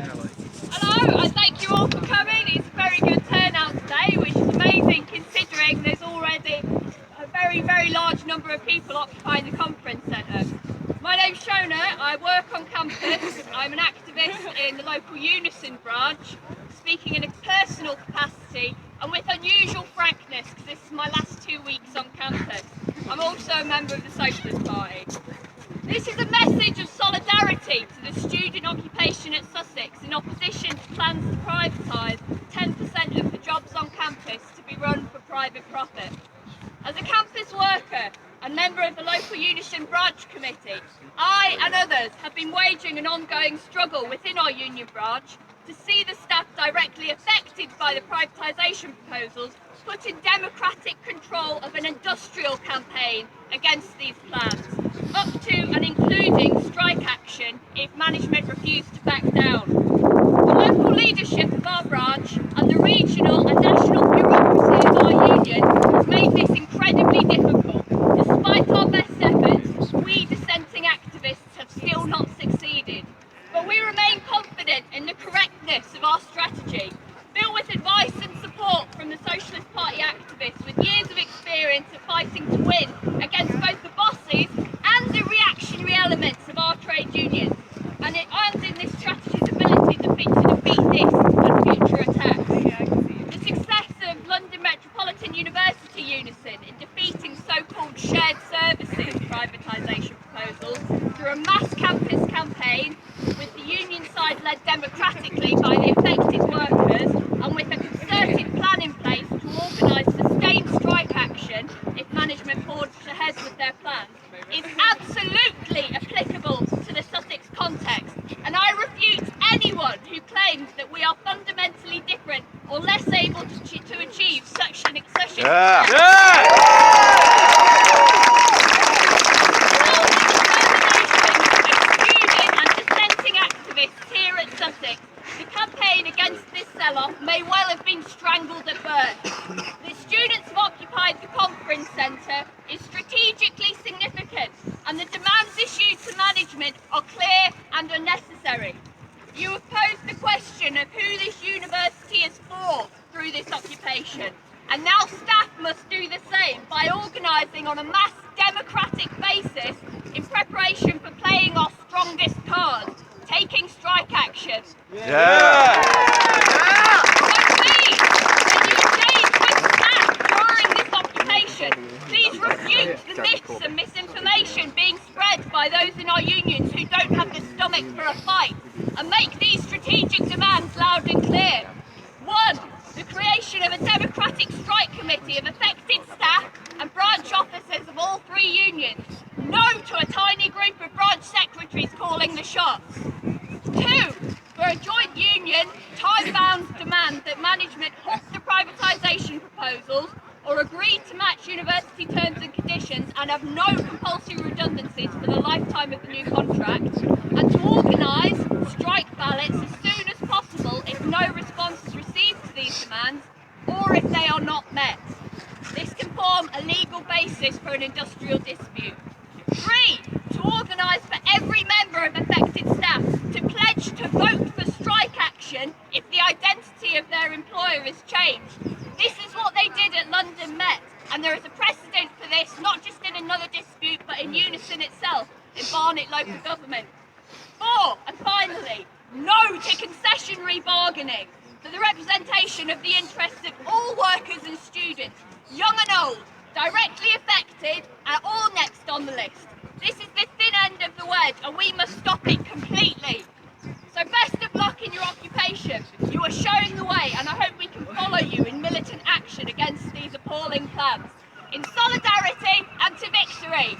Hello, and thank you all for coming. It's a very good turnout today, which is amazing considering there's already a very large number of people occupying the conference centre. My name's Shona, I work on campus, I'm an activist in the local UNISON branch, speaking in a personal capacity and with unusual frankness because this is my last 2 weeks on campus. I'm also a member of the Socialist Party. This is a message of solidarity to the student occupation at Sussex in opposition to plans to privatise 10% of the jobs on campus to be run for private profit. As a campus worker and member of the local UNISON branch committee, I and others have been waging an ongoing struggle within our union branch to see the staff directly affected by the privatisation proposals put in democratic control of an industrial campaign against these plans, up to and including strike action if management refused to back down. The local leadership of our branch and the regional and national bureaucracy of our union has made this incredibly difficult. Despite our best efforts, we dissenting activists have still not succeeded. But we remain confident in the correctness of our strategy, built with advice and support from the Socialist Party activists with years of experience of fighting to win against both the bosses and the reactionary elements of our trade unions, and in this strategy's ability to defeat this and future attacks. The success of London Metropolitan University Unison in defeating so-called shared services privatisation proposals through a mass campus campaign, with the union side led democratically by the affected workers and with a concerted plan in place to organise sustained strike action if management forged ahead with their plans, is absolutely applicable to the Sussex context, and I refute anyone who claims that we are fundamentally different or less able to achieve such an The campaign against this sell-off may well have been strangled at birth. The students have occupied the conference centre is strategically significant, and the demands issued to management are clear and unnecessary. You have posed the question of who this university is for through this occupation, and now staff must do the same by organising on a mass democratic basis in preparation for playing our strongest card, taking strike action. So please, when you engage with staff during this occupation, please refute the myths and misinformation being spread by those in our unions who don't have the stomach for a fight, and make these strategic demands loud and clear. 1. The creation of a democratic strike committee of affected staff and branch officers of all 3 unions. No to a tiny group of branch secretaries calling the shots. 2. For a joint union, time-bound demand that management halt the privatisation proposals or agree to match university terms and conditions and have no compulsory redundancies for the lifetime of the new contract, and to organise strike ballots as soon as possible if no response is received to these demands or if they are not met. This can form a legal basis for an industrial dispute. 3. To organise for every member of affected staff to pledge to vote for strike action if the identity of their employer is changed. This is what they did at London Met, and there is a precedent for this not just in another dispute but in UNISON itself, in Barnet local government. 4. And finally, no to concessionary bargaining for the representation of the interests of all workers and students, young and old, directly affected and all next on the list. This is the thin end of the wedge and we must stop it completely. So best of luck in your occupation. You are showing the way and I hope we can follow you in militant action against these appalling plans. In solidarity and to victory.